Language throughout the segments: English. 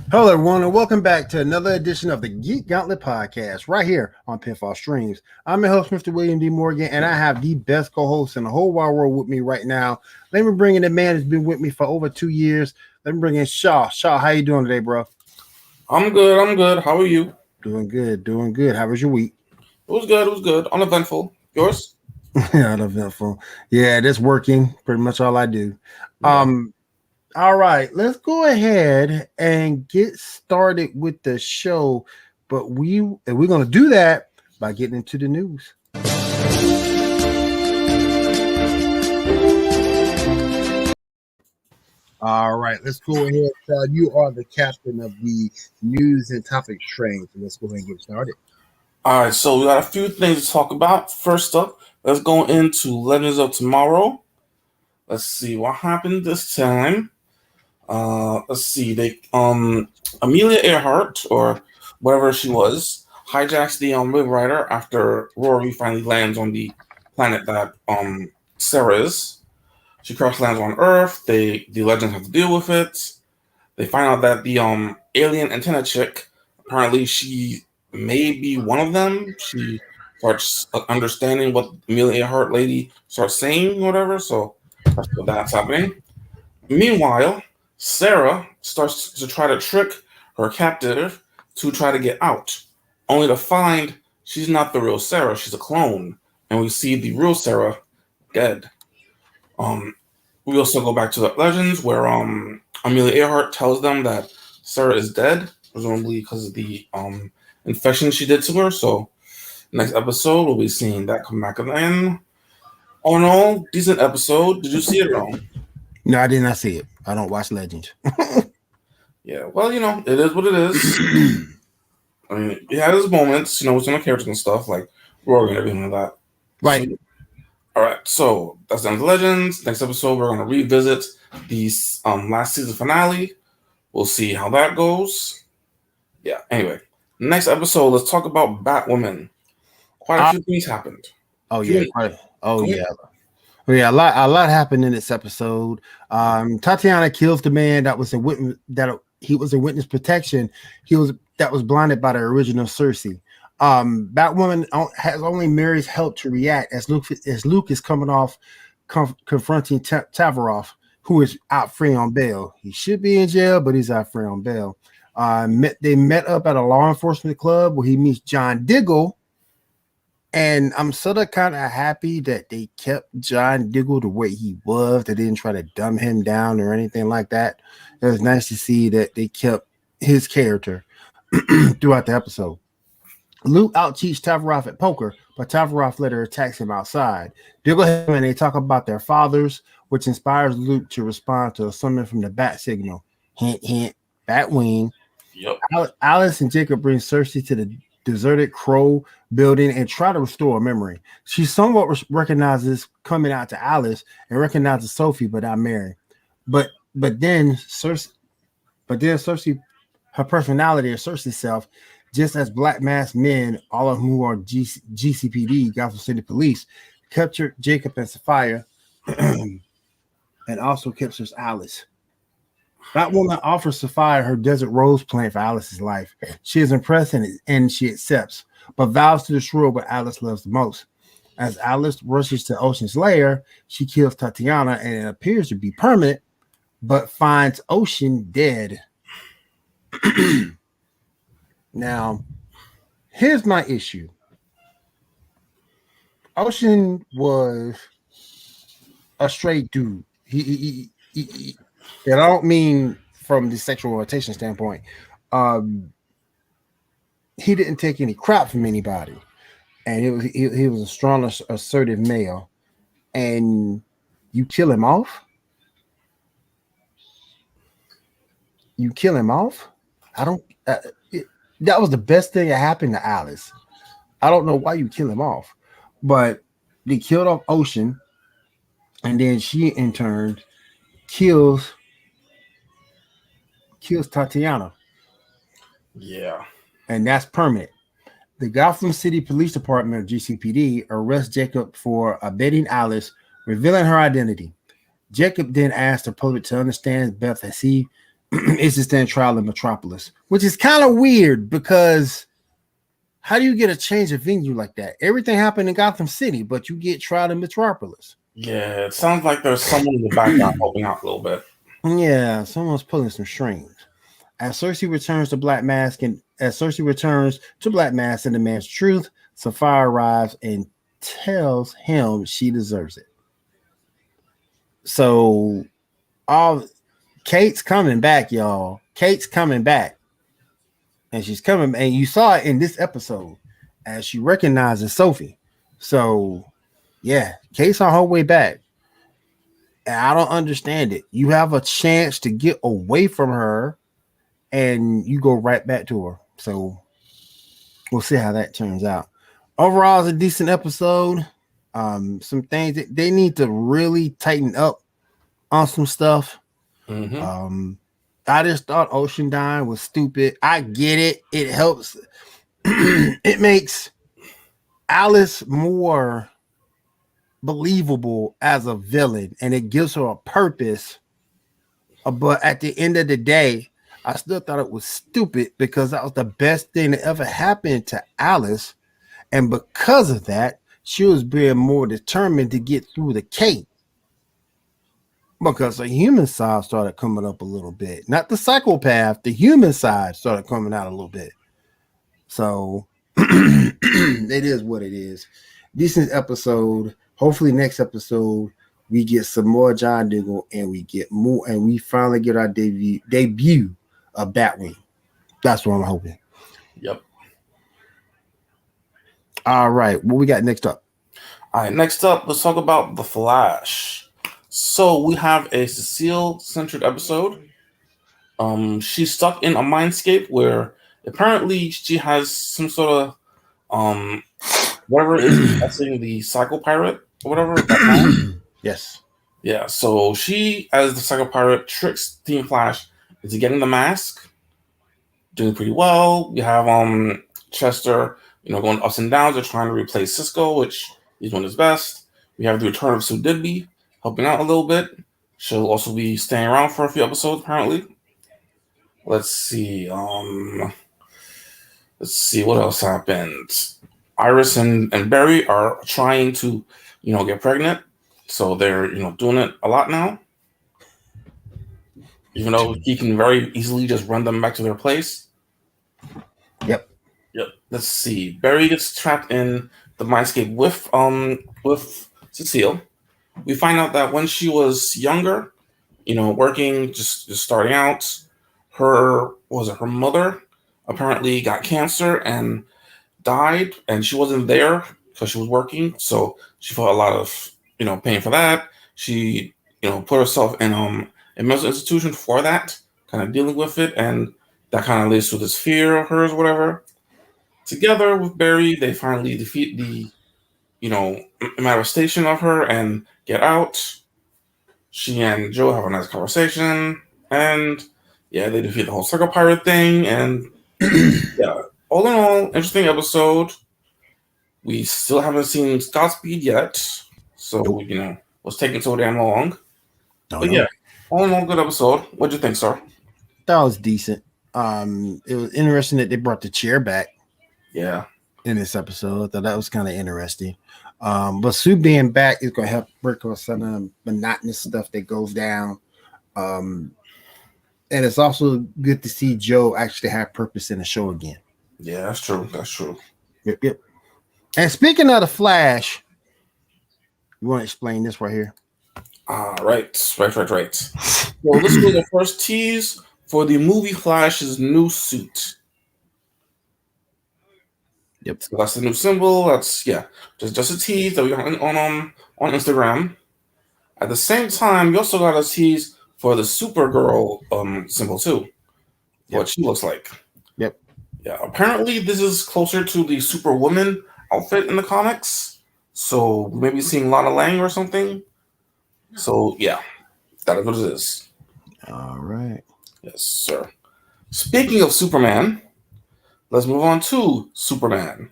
Hello, everyone, and welcome back to another edition of the Geek Gauntlet podcast right here on Pinfall Streams. I'm your host, Mr. William D. Morgan, and I have the best co-host in the whole wide world with me right now. Let me bring in the man who's been with me for over 2 years. Let me bring in Shaw. Shaw, how you doing today, bro? I'm good. I'm good. How are you? Doing good, doing good. How was your week? It was good. It was good. Uneventful. Yours? Yeah, uneventful. Yeah, that's working. Pretty much all I do. Yeah. Um, all right, let's go ahead and get started with the show. But we're gonna do that by getting into the news. All right, let's go ahead. You are the captain of the news and topics train. So let's go ahead and get started. All right. So we got a few things to talk about. First up, let's go into Legends of Tomorrow. Let's see what happened this time. Let's see. They Amelia Earhart or whatever she was hijacks the Wave Rider after Rory finally lands on the planet that Sarah is. She crash lands on Earth. The Legends have to deal with it. They find out that the alien antenna chick, apparently she may be one of them. She starts understanding what Amelia Earhart lady starts saying, or whatever. So that's happening. Meanwhile, Sarah starts to try to trick her captive to try to get out, only to find she's not the real Sarah. She's a clone, and we see the real Sarah dead. Um, we also go back to the legends where Amelia Earhart tells them that Sarah is dead, presumably because of the infection she did to her. So next episode we'll be seeing that come back again. All in all, decent episode. Did you see it wrong? No, I did not see it. I don't watch Legends. Yeah, well, it is what it is. I mean, it had its moments, with some of the characters and stuff, like Rory and everything like that. Right. So, all right, so that's the end of Legends. Next episode, we're going to revisit the last season finale. We'll see how that goes. Yeah, anyway. Next episode, let's talk about Batwoman. Quite a few things happened. Oh Few yeah. Oh yeah. Oh yeah. A lot happened in this episode. Tatiana kills the man that was a witness that he was a witness protection. That was blinded by the original Cersei. Batwoman has only Mary's help to react as Luke is coming off confronting Tavaroff, who is out free on bail. He should be in jail, but he's out free on bail. They met up at a law enforcement club where he meets John Diggle, and I'm sort of kind of happy that they kept John Diggle the way he was. They didn't try to dumb him down or anything like that. It was nice to see that they kept his character throughout the episode. Luke outcheats Tavaroff at poker, but Tavaroff later attacks him outside. Diggle and they talk about their fathers, which inspires Luke to respond to a summon from the bat signal. Hint, hint, bat wing. Yep. Alice and Jacob bring Cersei to the deserted Crow building and try to restore memory. She somewhat recognizes coming out to Alice and recognizes Sophie, but not Mary. But then Cersei, her personality or Cersei's self, just as black masked men, all of whom are GCPD, Gotham City Police, captured Jacob and Sophia, and also captures Alice. That woman offers Sophia her desert rose plant for Alice's life. She is impressed and she accepts, but vows to destroy what Alice loves the most. As Alice rushes to Ocean's lair, she kills Tatiana and it appears to be permanent, but finds Ocean dead. Now, here's my issue. Ocean was a straight dude. And I don't mean from the sexual orientation standpoint. He didn't take any crap from anybody, and he was a strong, assertive male. And you kill him off. You kill him off. I don't. That was the best thing that happened to Alice. I don't know why you kill him off, but they killed off Ocean, and then she in turn kills Tatiana. Yeah. And that's permanent. The Gotham City Police Department of GCPD arrests Jacob for abetting Alice, revealing her identity. Jacob then asks the public to understand Beth as he is to stand trial in Metropolis, which is kind of weird because how do you get a change of venue like that? Everything happened in Gotham City, but you get trial in Metropolis. Yeah, it sounds like there's someone in the background helping out a little bit. Yeah, someone's pulling some strings. As Cersei returns to Black Mask and demands truth, Sapphire arrives and tells him she deserves it. So all Kate's coming back, y'all. Kate's coming back. And she's coming, and you saw it in this episode as she recognizes Sophie. So yeah, Kate's on her way back. And I don't understand it. You have a chance to get away from her and you go right back to her. So we'll see how that turns out. Overall, it's a decent episode. Some things that they need to really tighten up on some stuff. Mm-hmm. I just thought Ocean Dine was stupid. I get it. It helps. It makes Alice more believable as a villain, and it gives her a purpose. But at the end of the day, I still thought it was stupid because that was the best thing that ever happened to Alice. And because of that, she was being more determined to get through the cake. Because the human side started coming up a little bit. Not the psychopath, the human side started coming out a little bit. So it is what it is. Decent episode. Hopefully next episode we get some more John Diggle and we get more, and we finally get our debut of Batwing. That's what I'm hoping. Yep. All right, what we got next up? All right, next up, let's talk about The Flash. So we have a Cecile-centered episode. She's stuck in a mindscape where apparently she has some sort of whatever is possessing the Psycho Pirate or whatever. Yes. Yeah, so she, as the Psycho Pirate, tricks Team Flash into getting the mask. Doing pretty well. We have Chester, going ups and downs. They're trying to replace Cisco, which he's doing his best. We have the return of Sue Digby, helping out a little bit. She'll also be staying around for a few episodes, apparently. Let's see. Let's see what else happened. Iris and Barry are trying to, get pregnant. So they're, doing it a lot now. Even though he can very easily just run them back to their place. Yep. Let's see. Barry gets trapped in the mindscape with Cecile. We find out that when she was younger, working, just starting out, her mother apparently got cancer and died, and she wasn't there because she was working, so she felt a lot of pain for that. She put herself in a mental institution for that, kind of dealing with it, and that kind of leads to this fear of hers, whatever. Together with Barry, they finally defeat the manifestation of her and get out. She and Joe have a nice conversation, and they defeat the whole Circle Pirate thing, and all in all, interesting episode. We still haven't seen Godspeed yet, so what's taking so damn long? But all in all, good episode. What'd you think, sir? That was decent. It was interesting that they brought the chair back. Yeah. In this episode, I thought that was kind of interesting. But Sue being back is going to help break up some of the monotonous stuff that goes down. And it's also good to see Joe actually have purpose in the show again. Yeah, that's true. Yep. And speaking of the Flash, you want to explain this right here? Right. Well, this was the first tease for the movie Flash's new suit. Yep. So that's the new symbol. That's just a tease that we got on Instagram. At the same time, you also got a tease for the Supergirl symbol too. What she looks like. Yep. Yeah. Apparently, this is closer to the Superwoman outfit in the comics. So maybe seeing Lana Lang or something. So that is what it is. All right. Yes, sir. Speaking of Superman, let's move on to Superman.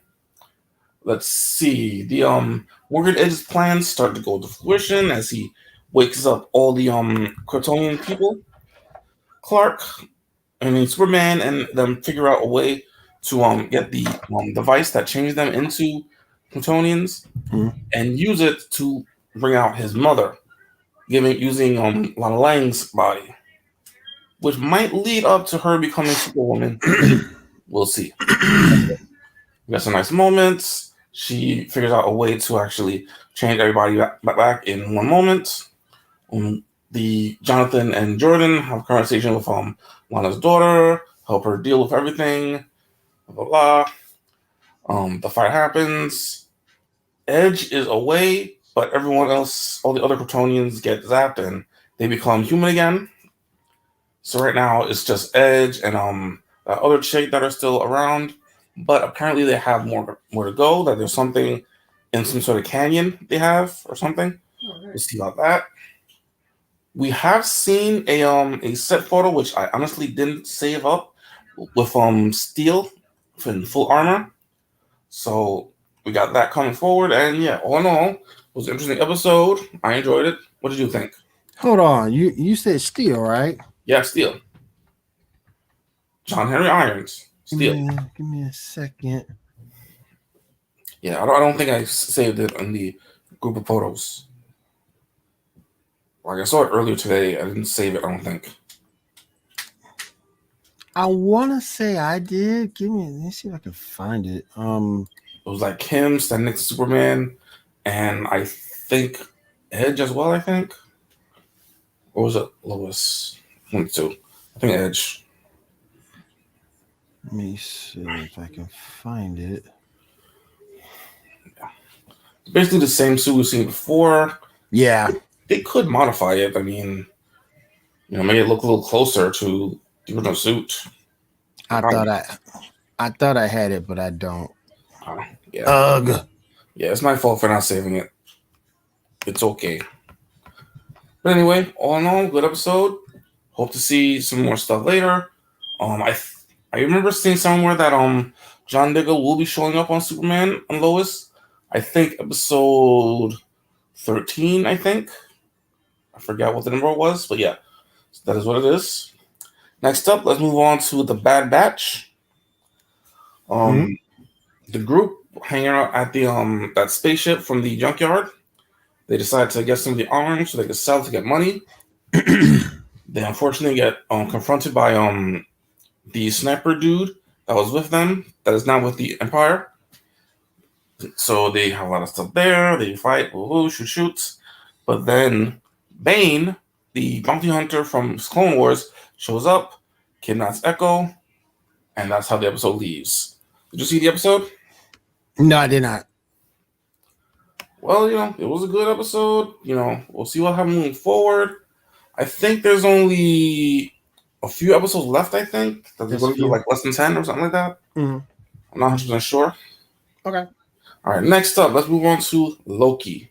Let's see. The Morgan Edge's plans start to go to fruition as he wakes up all the Kryptonian people. Clark, Superman, and them figure out a way to get the device that changed them into Kryptonians and use it to bring out his mother, using Lana Lang's body, which might lead up to her becoming Superwoman. We'll see. We got some nice moments. She figures out a way to actually change everybody back in one moment. The Jonathan and Jordan have a conversation with Lana's daughter, help her deal with everything. Blah blah blah. The fight happens. Edge is away, but everyone else, all the other Kryptonians, get zapped and they become human again. So right now it's just Edge and that other chick that are still around, but apparently they have more to go. That there's something in some sort of canyon they have or something. We'll see about that. We have seen a set photo which I honestly didn't save up with Steel in full armor. So we got that coming forward, and yeah, all in all, it was an interesting episode. I enjoyed it. What did you think? Hold on, you said Steel, right? Yeah, Steel. John Henry Irons. Steel. Give me a second. Yeah, I don't think I saved it on the group of photos. Like I saw it earlier today. I didn't save it, I don't think. I want to say I did. Let me see if I can find it. It was like him standing next to Superman, and I think Edge as well, I think. Or was it Lois? One, two. I think Edge. Let me see if I can find it. Yeah. Basically the same suit we've seen before. Yeah. They could modify it. I mean, make it look a little closer to the original suit. I thought I had it, but I don't. Yeah. Ugh. Yeah, it's my fault for not saving it. It's okay. But anyway, all in all, good episode. Hope to see some more stuff later. I remember seeing somewhere that John Diggle will be showing up on Superman and Lois. I think episode 13, I think. I forgot what the number was, but yeah, that is what it is. Next up, let's move on to the Bad Batch. The group hanging out at the that spaceship from the junkyard. They decide to get some of the arms so they can sell to get money. They unfortunately get confronted by the sniper dude that was with them, that is now with the Empire. So they have a lot of stuff there. They fight, shoot. But then Bane, the bounty hunter from Clone Wars, shows up, kidnaps Echo, and that's how the episode leaves. Did you see the episode? No, I did not. Well, it was a good episode. We'll see what happens moving forward. I think there's only a few episodes left, I think. That they're going to do like less than 10 or something like that. Mm-hmm. I'm not 100% sure. Okay. All right, next up, let's move on to Loki.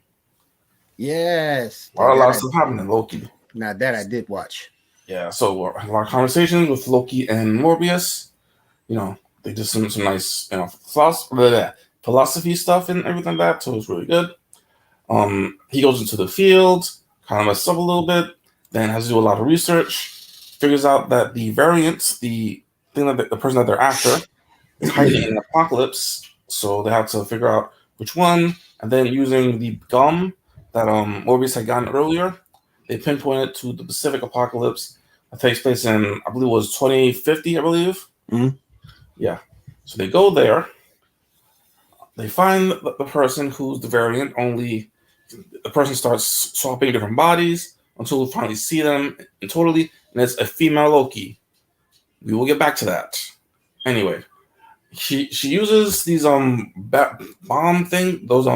Yes. A lot of stuff happening in Loki. Now that I did watch. Yeah, so a lot of conversations with Loki and Morbius. They did some nice, philosophy stuff and everything like that, so it was really good. He goes into the field, kind of messes up a little bit, then has to do a lot of research, figures out that the variants, the thing that the person that they're after, is hiding in an apocalypse, so they have to figure out which one, and then using the gum that Morbius had gotten earlier, they pinpointed to the Pacific apocalypse that takes place in, I believe it was 2050, I believe. Mm-hmm. Yeah. So they go there. They find the person who's the variant, only the person starts swapping different bodies until we finally see them totally, and it's a female Loki. We will get back to that. Anyway, she uses these bomb thing, those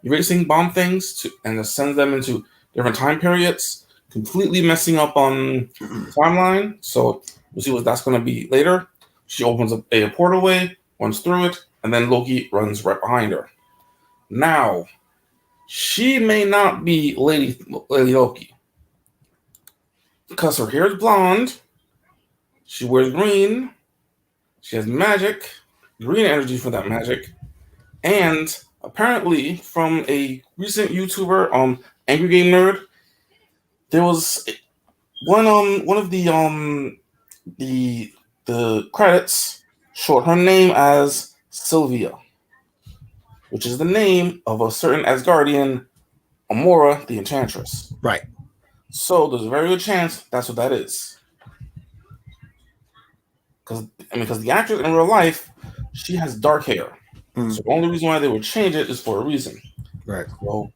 erasing bomb things and sends them into different time periods, completely messing up on the timeline. So we'll see what that's going to be later. She opens up a portalway, runs through it, and then Loki runs right behind her. Now, she may not be Lady Loki, because her hair is blonde, she wears green, she has magic, green energy for that magic, and apparently from a recent YouTuber, Angry Game Nerd, there was one of the credits showed her name as Sylvia, which is the name of a certain Asgardian, Amora the Enchantress. Right. So there's a very good chance that's what that is. Because the actress in real life, she has dark hair. So the only reason why they would change it is for a reason. Right. So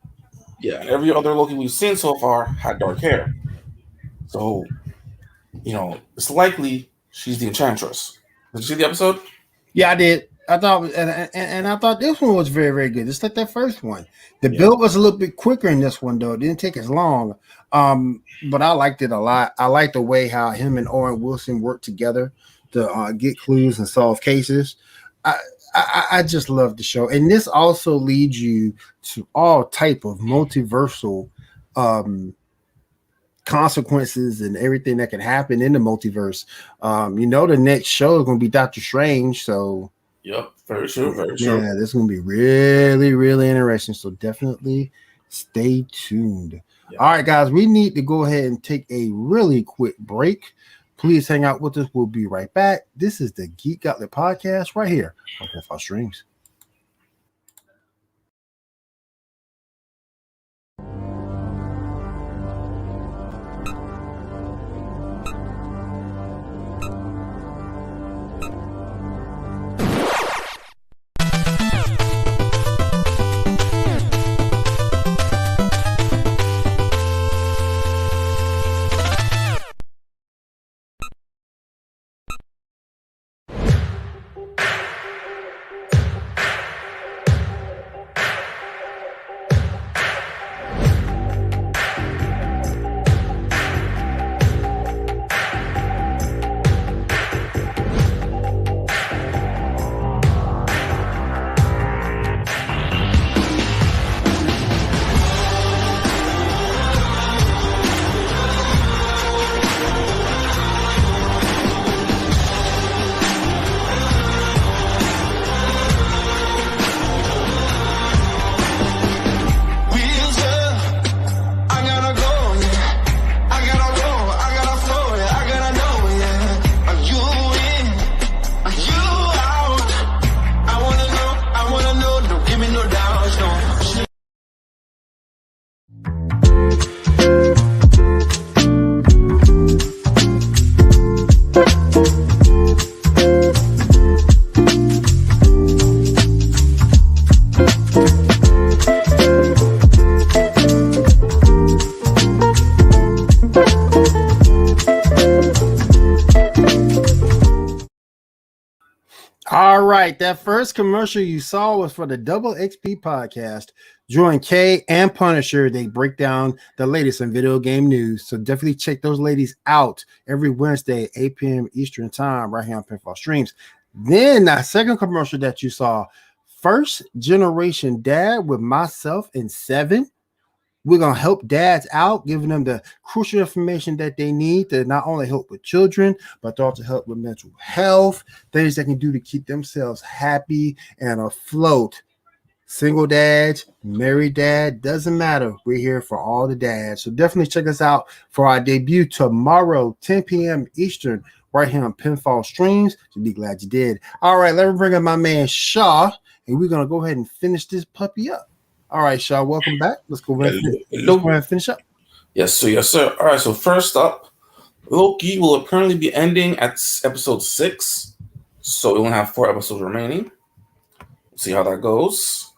yeah, and every other Loki we've seen so far had dark hair. So, it's likely she's the Enchantress. Did you see the episode? Yeah, I did. I thought, and I thought this one was very, very good. Just like that first one. The build was a little bit quicker in this one, though. It didn't take as long. But I liked it a lot. I liked the way how him and Owen Wilson worked together to get clues and solve cases. I just love the show, and this also leads you to all type of multiversal consequences and everything that can happen in the multiverse. The next show is going to be Doctor Strange, so yep, very true, very true. Yeah, this is going to be really, really interesting. So definitely stay tuned. Yeah. All right, guys, we need to go ahead and take a really quick break. Please hang out with us. We'll be right back. This is the Geek Gauntlet podcast right here on Pinfall Streams. All right, that first commercial you saw was for the Double XP podcast. Join Kay and Punisher. They break down the latest in video game news. So definitely check those ladies out every Wednesday, 8 p.m. Eastern time, right here on Pinfall Streams. Then that second commercial that you saw, First Generation Dad with myself and Seven. We're going to help dads out, giving them the crucial information that they need to not only help with children, but to also help with mental health, things they can do to keep themselves happy and afloat. Single dads, married dad, doesn't matter. We're here for all the dads. So definitely check us out for our debut tomorrow, 10 p.m. Eastern, right here on Pinfall Streams. You'll be glad you did. All right, let me bring up my man Shaw, and we're going to go ahead and finish this puppy up. All right, Shaw, welcome back. Let's go ahead and finish up. Yes, sir. All right, so first up, Loki will apparently be ending at episode 6. So we only have 4 episodes remaining. We'll see how that goes.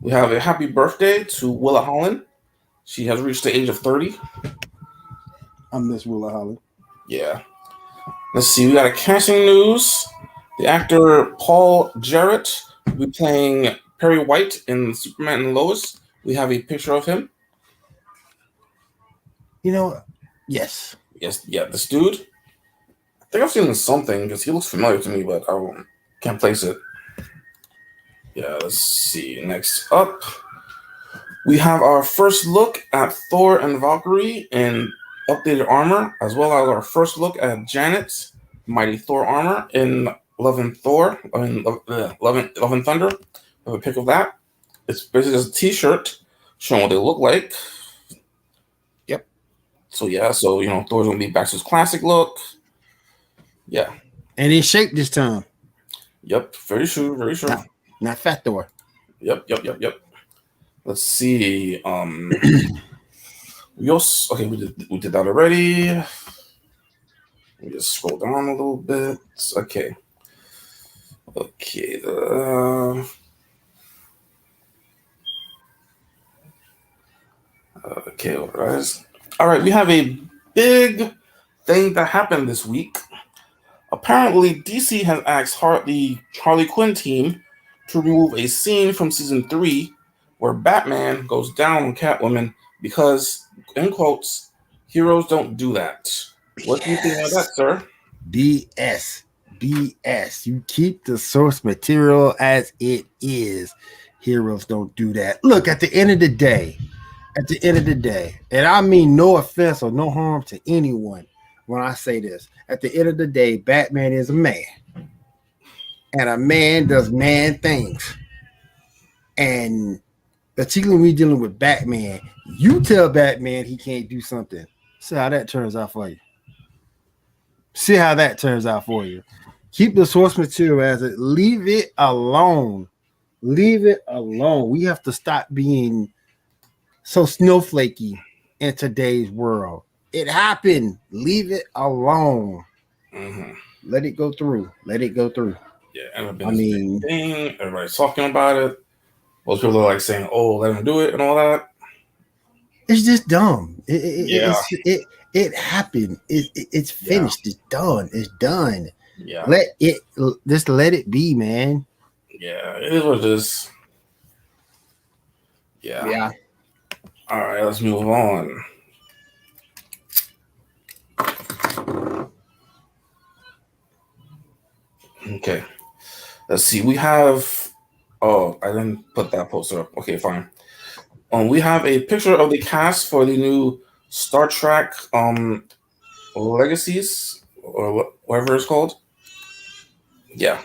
We have a happy birthday to Willa Holland. She has reached the age of 30. I miss Willa Holland. Yeah. Let's see, we got a casting news. The actor Paul Jarrett will be playing Perry White in Superman and Lois. We have a picture of him. Yes. Yeah, this dude. I think I've seen him in something because he looks familiar to me, but I can't place it. Yeah, let's see. Next up, we have our first look at Thor and Valkyrie in updated armor, as well as our first look at Janet's Mighty Thor armor in Love and Thunder. I have a pic of that. It's basically just a t-shirt showing what they look like. Yep. So yeah, so Thor's gonna be back to his classic look. Yeah. And in shape this time. Yep. Very true. Very true. Not Fat Thor. Yep. Let's see. We also we did that already. Let me just scroll down a little bit. Okay. Okay. Okay, all right. We have a big thing that happened this week. Apparently, DC has asked the Harley Quinn team to remove a scene from season 3 where Batman goes down on Catwoman because, in quotes, heroes don't do that. What do you think about that, sir? BS. BS. You keep the source material as it is. Heroes don't do that. Look, at the end of the day, and I mean no offense or no harm to anyone when I say this, at the end of the day, Batman is a man. And a man does man things. And particularly when we're dealing with Batman, you tell Batman he can't do something. See how that turns out for you. Keep the source material as it. Leave it alone. We have to stop being so snowflakey in today's world. It happened. Leave it alone. Mm-hmm. Let it go through. Yeah, and I mean, thing. Everybody's talking about it. Most people are like saying, "Oh, let him do it" and all that. It's just dumb. It happened. It's finished. Yeah. It's done. It's done. Yeah. Let it be, man. Yeah, it is what it is. Yeah. All right, let's move on. Okay. Let's see. We have. Oh, I didn't put that poster up. Okay, fine. We have a picture of the cast for the new Star Trek Legacies or whatever it's called. Yeah,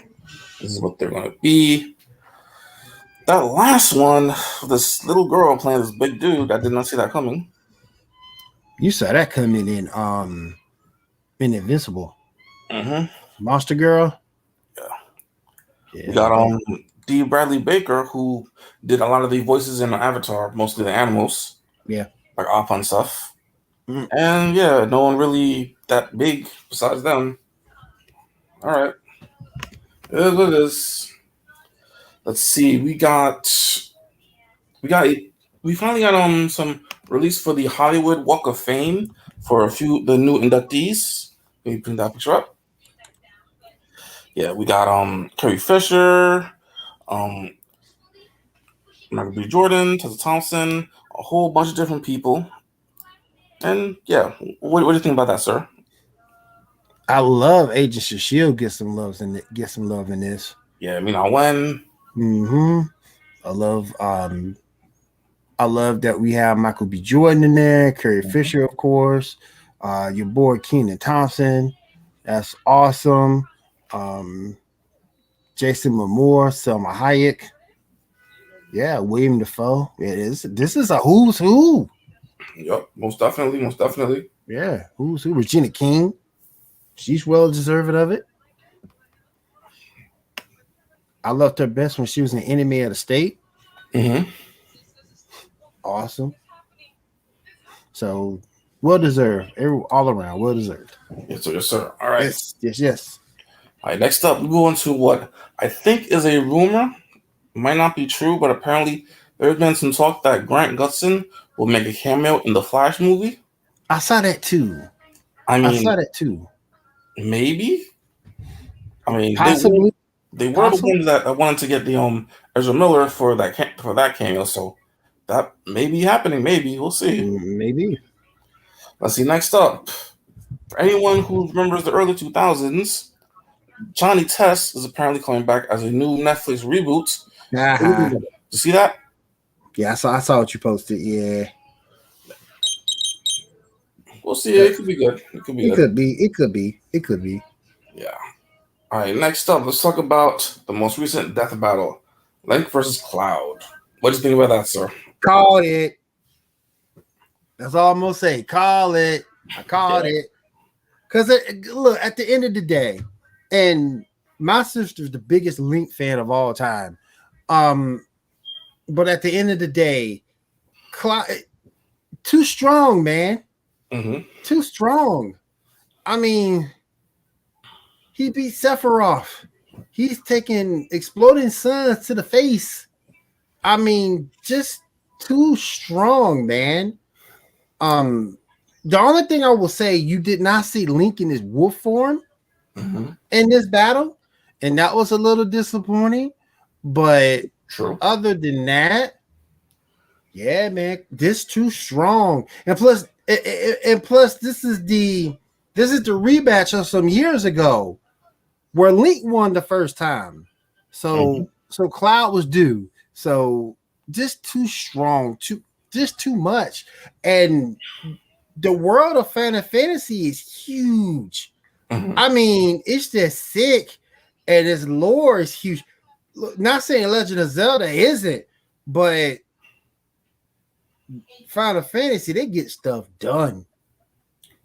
this is what they're going to be. That last one, this little girl playing this big dude, I did not see that coming. You saw that coming in Invincible. Mm-hmm. Monster Girl. Yeah. We got D. Bradley Baker, who did a lot of the voices in Avatar, mostly the animals. Yeah. Like Appa and stuff. Mm. And yeah, no one really that big besides them. All right. It is what it is. Let's see. We finally got some release for the Hollywood Walk of Fame for the new inductees. Let me bring that picture up. Yeah, we got Carrie Fisher, Michael B. Jordan, Tessa Thompson, a whole bunch of different people. And yeah, what do you think about that, sir? I love Agents of S.H.I.E.L.D. Get some love in this. Yeah, I mean, I win. Mm-hmm. I love that we have Michael B. Jordan in there, Carrie Fisher, of course, your boy Kenan Thompson. That's awesome. Jason Momoa, Selma Hayek. Yeah, William Dafoe. This is a who's who. Yep, most definitely. Yeah, who's who? Regina King. She's well deserving of it. I loved her best when she was an Enemy of the State. Mm-hmm. Awesome. So, well deserved. All around, well deserved. Yes, sir. All right. Yes. All right, next up, we go into what I think is a rumor. It might not be true, but apparently there's been some talk that Grant Gustin will make a cameo in the Flash movie. I saw that too. Maybe. I mean, possibly. They were the ones that wanted to get the Ezra Miller for that cameo, so that may be happening. Maybe we'll see. Maybe. Let's see. Next up, for anyone who remembers the early 2000s, Johnny Test is apparently coming back as a new Netflix reboot. Uh-huh. Did you see that? Yeah, I saw what you posted. Yeah. We'll see. It could be good. It could be. Yeah. All right. Next up, let's talk about the most recent death battle, Link versus Cloud. What do you think about that, sir? Call it. That's all I'm gonna say. Call it. I called it. Because look, at the end of the day, and my sister's the biggest Link fan of all time. But at the end of the day, too strong, man. Mm-hmm. Too strong. I mean, he beat Sephiroth. He's taking exploding suns to the face. I mean, just too strong, man. The only thing I will say, you did not see Link in his wolf form in this battle, and that was a little disappointing. But True. Other than that, yeah, man, this too strong. And plus, this is the rematch of some years ago where Link won the first time. So Cloud was due. So just too strong, just too much. And the world of Final Fantasy is huge. I mean, it's just sick, and its lore is huge. Not saying Legend of Zelda isn't, but Final Fantasy, they get stuff done.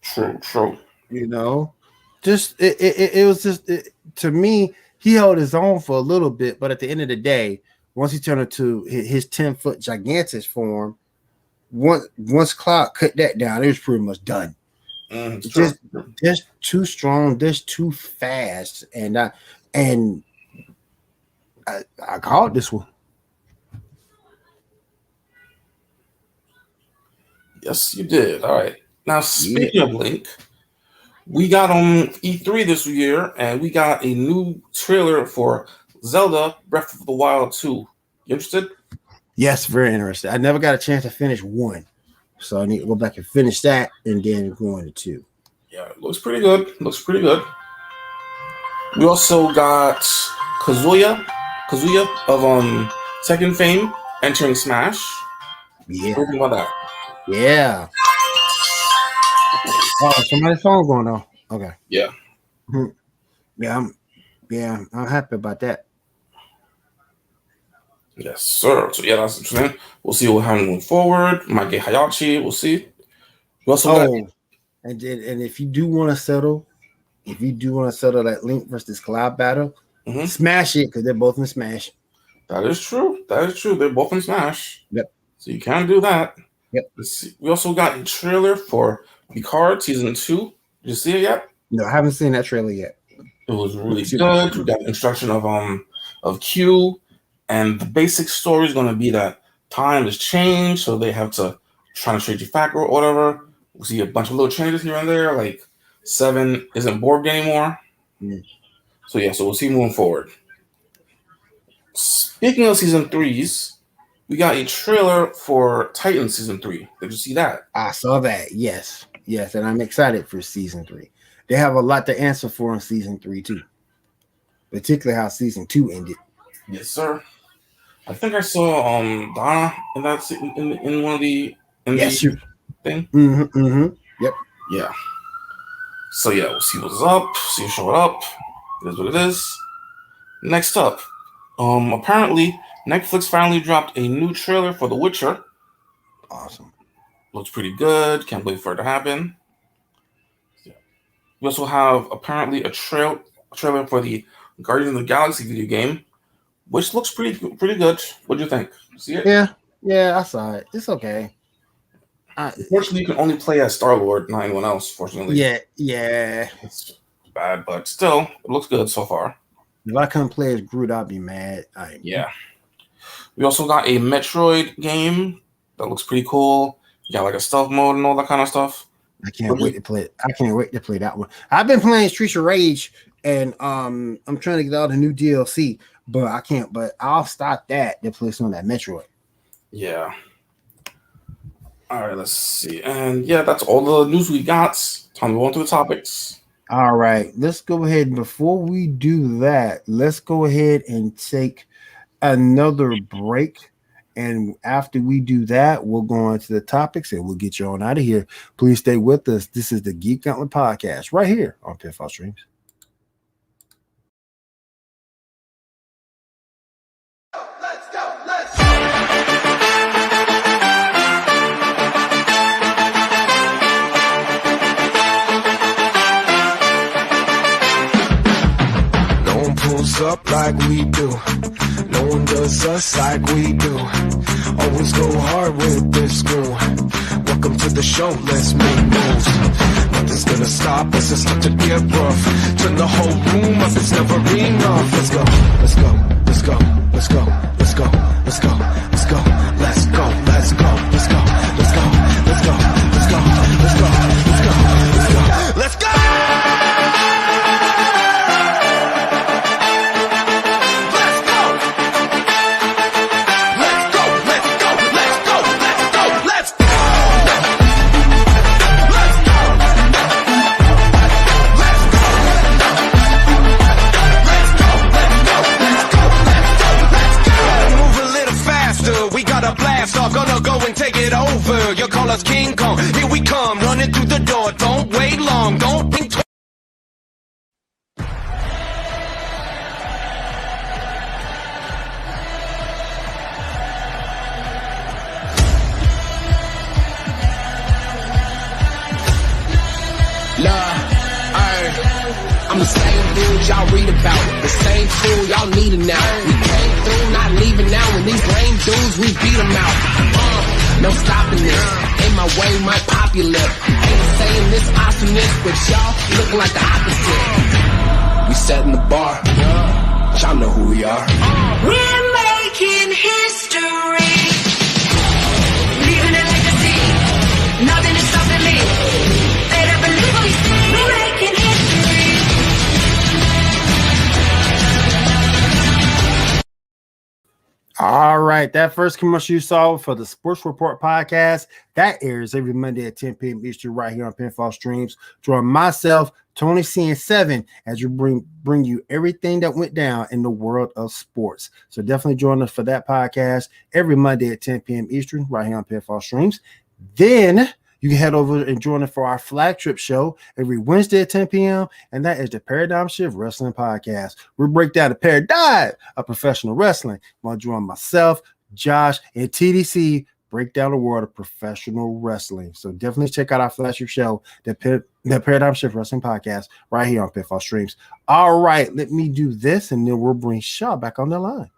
True. You know, it was just to me, he held his own for a little bit, but at the end of the day, once he turned into his 10-foot gigantic form, once Cloud cut that down, it was pretty much done. Just too strong, just too fast, and I called this one. Yes, you did. All right. Now, speaking of Link, we got on E3 this year, and we got a new trailer for Zelda Breath of the Wild 2. You interested? Yes, very interested. I never got a chance to finish 1, so I need to go back and finish that, and then go into 2. Yeah, it looks pretty good. We also got Kazuya of Tekken fame entering Smash. Yeah. What do you think about that? Yeah. Oh, somebody's phone going on. Okay. Yeah. I'm happy about that. Yes, sir. So yeah, that's interesting. We'll see what happens moving forward. Might get Hayachi. We'll see. We also got. And if you do want to settle that Link versus Cloud battle, smash it, because they're both in Smash. That is true. They're both in Smash. Yep. So you can do that. Yep. Let's see. We also got a trailer for Picard Season 2. Did you see it yet? No, I haven't seen that trailer yet. It was really good. We got instruction of Q, and the basic story is going to be that time has changed, so they have to try to trade you back or whatever. We'll see a bunch of little changes here and there, like 7 isn't Borg anymore. So we'll see moving forward. Speaking of Season 3s, we got a trailer for Titan Season 3. Did you see that? I saw that. Yes, and I'm excited for Season 3. They have a lot to answer for in Season 3 too, particularly how Season 2 ended. Yes, sir. I think I saw Donna in that in one of the thing. Yep. Yeah. So yeah, we'll see what's up. See what's showing up. It is what it is. Next up, apparently Netflix finally dropped a new trailer for The Witcher. Awesome. Looks pretty good. Can't wait for it to happen. Yeah. We also have apparently a trailer for the Guardians of the Galaxy video game, which looks pretty good. What do you think? See it? Yeah, I saw it. It's okay. Unfortunately, you can only play as Star-Lord, not anyone else, fortunately. Yeah. It's bad, but still, it looks good so far. If I couldn't play as Groot, I'd be mad. Yeah. We also got a Metroid game that looks pretty cool. You got like a stealth mode and all that kind of stuff. I can't wait to play it. I can't wait to play that one. I've been playing Streets of Rage, and I'm trying to get all the new DLC, but I can't. But I'll stop that to play some of that Metroid. Yeah. All right, let's see. And yeah, that's all the news we got. Time to go on to the topics. All right, let's go ahead. And before we do that, let's go ahead and take another break. And after we do that, we'll go on to the topics and we'll get you on out of here. Please stay with us. This is the Geek Gauntlet podcast right here on Pitfall Streams. like we do. No one does us like we do. Always go hard with this crew. Welcome to the show, let's make moves. Nothing's gonna stop us, it's not to get rough. Turn the whole room up, it's never enough. Let's go, let's go, let's go, let's go, let's go, let's go, let's go, let's go, let's go, let's go, let's go, let's go, let's go, let's go, let's go, let's go, let's go. Gonna go and take it over. You call us King Kong. Here we come, running through the door. Don't wait long. Don't think twice. I'm the same dude y'all read about, the same fool y'all need it now. We came through, not leaving now. When these lame dudes, we beat them out. No stopping this. In my way, might pop your lip. Ain't saying this awesomeness, but y'all look like the opposite. We setting the bar. Y'all know who we are. We're making history. Leaving a legacy. Nothing is stopping me. Better believe what we see. We're making history. All right, that first commercial you saw for the Sports Report podcast, that airs every Monday at 10 p.m. Eastern right here on Pinfall Streams. Join myself, Tony C, and Seven as you bring you everything that went down in the world of sports. So definitely join us for that podcast every Monday at 10 p.m. Eastern right here on Pinfall Streams. Then you can head over and join us for our flagship show every Wednesday at 10 p.m. And that is the Paradigm Shift Wrestling Podcast. We break down the paradigm of professional wrestling. While join myself, Josh, and TDC break down the world of professional wrestling. So definitely check out our flagship show, the Paradigm Shift Wrestling Podcast, right here on Pitfall Streams. All right, let me do this, and then we'll bring Shaw back on the line.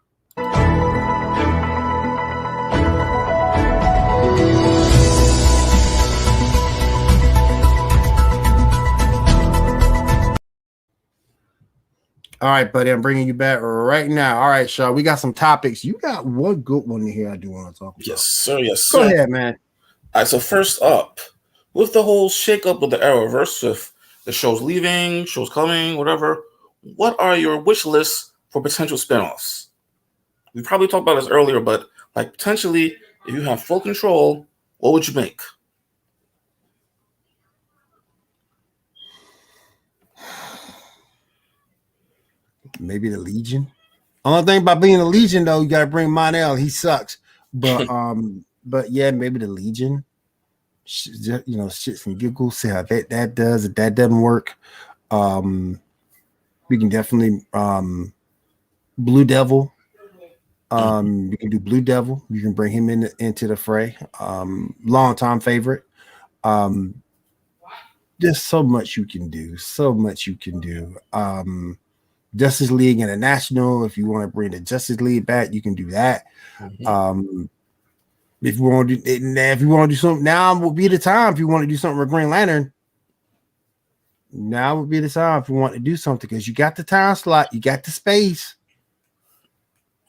All right, buddy, I'm bringing you back right now. All right, Shaw, we got some topics. You got one good one here I do want to talk about. Yes, sir. Yes, sir. Go ahead, man. All right, so first up, with the whole shakeup of the Arrowverse, with the shows leaving, shows coming, whatever, what are your wish lists for potential spinoffs? We probably talked about this earlier, but like potentially, if you have full control, what would you make? Maybe the Legion. Only thing about being a Legion, though, you got to bring Monel. He sucks. But but yeah, maybe the Legion. You know, shits and giggles. See how that does. If that doesn't work, we can definitely Blue Devil. You can do Blue Devil. You can bring him into the fray. Long time favorite. There's so much you can do. So much you can do. Justice League International. If you want to bring the Justice League back, you can do that. If you want to do something, now would be the time. If you want to do something with Green Lantern, now would be the time if you want to do something, because you got the time slot, you got the space,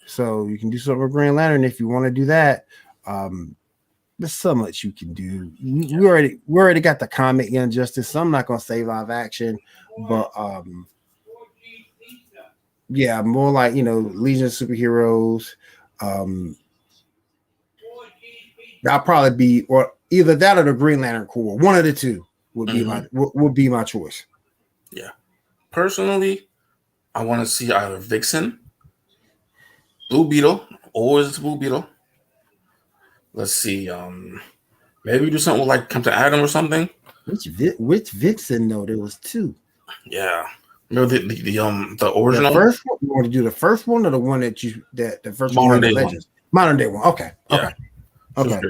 so you can do something with Green Lantern if you want to do that. There's so much you can do. We already got the comic Young Justice, so I'm not gonna say live action, but yeah, more like, you know, Legion of Superheroes. I'll probably be, or either that or the Green Lantern Corps. One of the two would be my choice. Yeah, personally, I want to see either Vixen, Blue Beetle, always Blue Beetle. Let's see, maybe do something with like Captain Atom or something. Which Vixen? No, there was two. Yeah. Remember the original? The first one, you want to do the first one or the one that the first Modern one? Day Legends? Modern Day one. Okay. Yeah. Okay.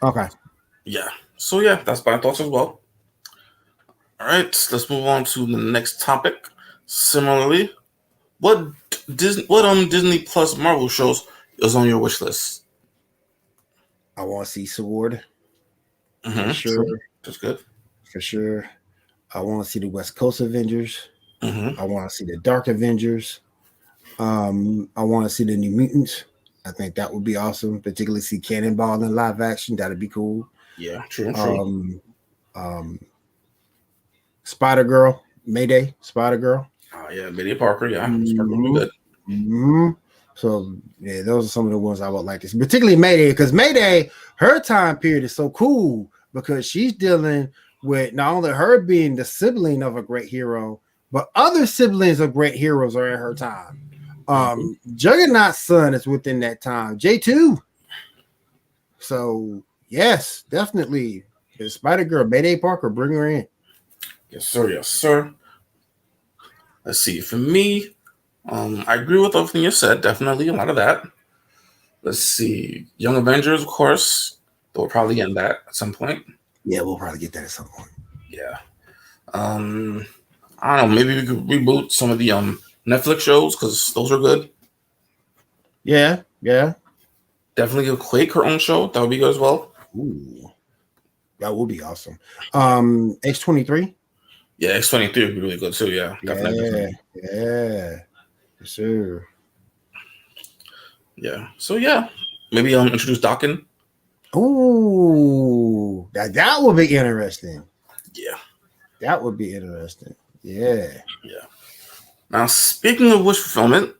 Okay. Yeah. So yeah, that's my thoughts as well. All right, let's move on to the next topic. Similarly, What Disney Plus Marvel shows is on your wish list? I want to see Sword for sure. True. That's good. For sure. I want to see the West Coast Avengers. Mm-hmm. I want to see the Dark Avengers. I want to see the New Mutants. I think that would be awesome. Particularly see Cannonball in live action. That'd be cool. Yeah, true. Spider Girl, Mayday, Spider Girl. Oh yeah, Betty Parker. Yeah, Spider would be good. Mm-hmm. So yeah, those are some of the ones I would like to see. Particularly Mayday, because Mayday, her time period is so cool because she's dealing with not only her being the sibling of a great hero, but other siblings of great heroes are in her time. Juggernaut's son is within that time. J2. So yes, definitely. The Spider Girl, Mayday Parker, bring her in. Yes, sir. Yes, sir. Let's see. For me, I agree with everything you said. Definitely a lot of that. Let's see. Young Avengers, of course. They'll probably get that at some point. Yeah, we'll probably get that at some point. Yeah. I don't know. Maybe we could reboot some of the Netflix shows because those are good. Yeah. Definitely give Quake her own show. That would be good as well. Ooh, that would be awesome. X-23. Yeah, X-23 would be really good too. Yeah, definitely. Yeah, for sure. Yeah. So yeah, maybe introduce Dawkins. Ooh, that would be interesting. Yeah, that would be interesting. Yeah. Now, speaking of wish fulfillment,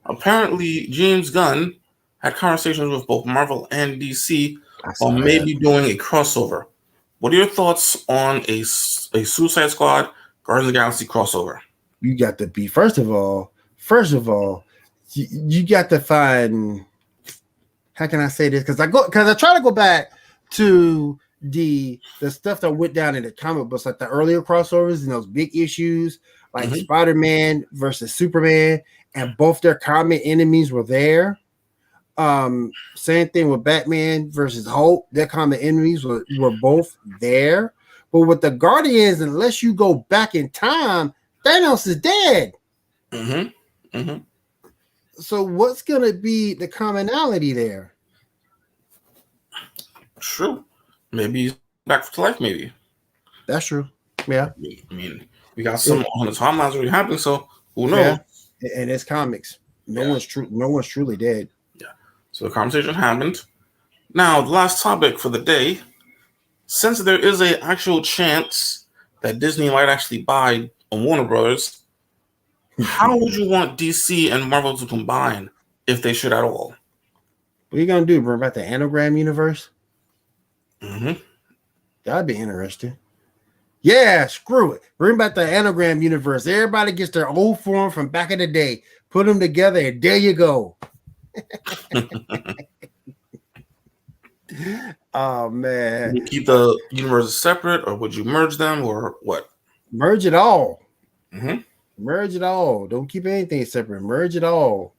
apparently James Gunn had conversations with both Marvel and DC on maybe doing a crossover. What are your thoughts on a Suicide Squad Guardians of the Galaxy crossover? You got to be first of all, you got to find. How can I say this? Because I try to go back to the stuff that went down in the comic books, like the earlier crossovers and those big issues, like Spider-Man versus Superman, and both their common enemies were there. Same thing with Batman versus Hulk. Their common enemies were both there. But with the Guardians, unless you go back in time, Thanos is dead. So what's gonna be the commonality there? True. Maybe he's back to life. Maybe that's true. Yeah. I mean, we got some on the timelines already happening, so who knows? Yeah. And it's comics. No one's truly dead. Yeah. So the conversation happened. Now, the last topic for the day. Since there is an actual chance that Disney might actually buy Warner Brothers, how would you want DC and Marvel to combine if they should at all? What are you gonna do? Bring back the Anagram universe? That'd be interesting. Yeah, screw it. Bring back the Anagram universe. Everybody gets their old form from back in the day. Put them together, and there you go. Oh man! Would you keep the universes separate, or would you merge them, or what? Merge it all. Merge it all. Don't keep anything separate. Merge it all.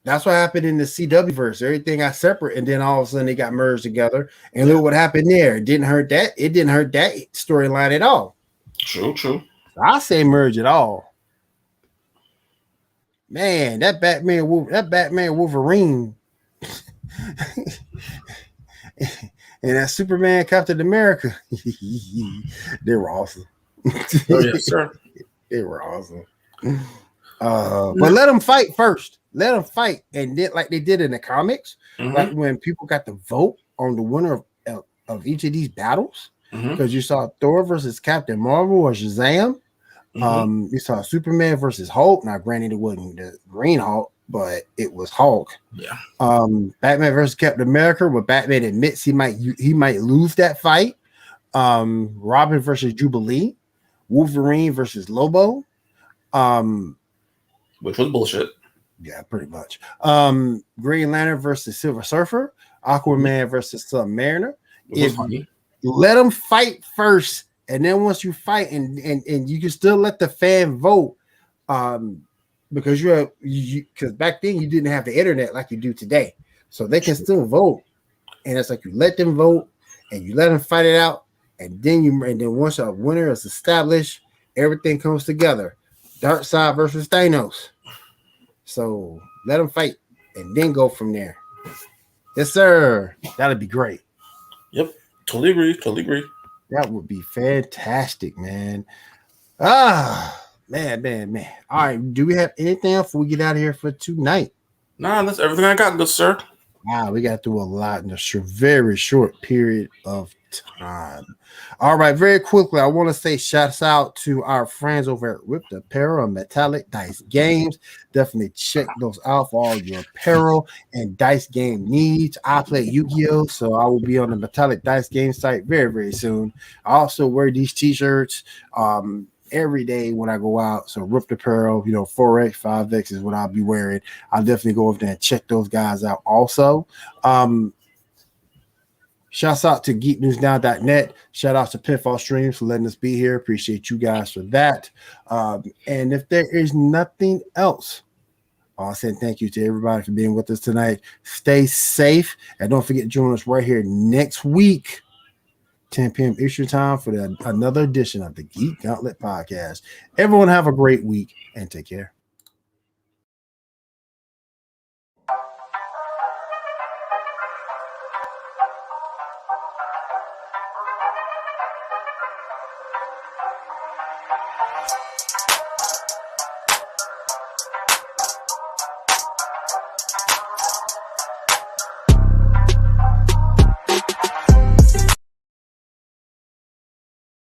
That's what happened in the CW verse. Everything got separate, and then all of a sudden they got merged together. And look what happened there. It didn't hurt that. It didn't hurt that storyline at all. True. I say merge it all. Man, that Batman Wolverine, and that Superman Captain America, they were awesome. Oh yes, sir. They were awesome. But let them fight first. Let them fight, and then like they did in the comics, like when people got to vote on the winner of each of these battles, because you saw Thor versus Captain Marvel or Shazam, you saw Superman versus Hulk. Now, granted, it wasn't the Green Hulk, but it was Hulk. Yeah. Batman versus Captain America, where Batman admits he might lose that fight. Robin versus Jubilee, Wolverine versus Lobo, which was bullshit. Yeah, pretty much. Green Lantern versus Silver Surfer, Aquaman versus Submariner. Let them fight first, and then once you fight, and you can still let the fan vote, because because back then you didn't have the internet like you do today, so they can still vote, and it's like you let them vote, and you let them fight it out, and then once a winner is established, everything comes together. Darkseid versus Thanos. So let them fight and then go from there. Yes, sir. That'd be great. Yep. Totally agree. Totally agree. That would be fantastic, man. Man. All right. Do we have anything else before we get out of here for tonight? Nah, that's everything I got, good sir. Wow, we got through a lot in a very short period of time. All right, very quickly, I want to say shouts out to our friends over at Ripped Apparel and Metallic Dice Games. Definitely check those out for all your apparel and dice game needs. I play Yu-Gi-Oh, so I will be on the Metallic Dice Game site very soon. I also wear these t-shirts every day when I go out. So Ripped Apparel, 4X, 5X is what I'll be wearing. I'll definitely go over there and check those guys out also. Shouts out to geeknewsnow.net. Shout out to Pinfall Streams for letting us be here. Appreciate you guys for that. And if there is nothing else, I'll say thank you to everybody for being with us tonight. Stay safe. And don't forget to join us right here next week, 10 p.m. Eastern time for another edition of the Geek Gauntlet podcast. Everyone have a great week and take care.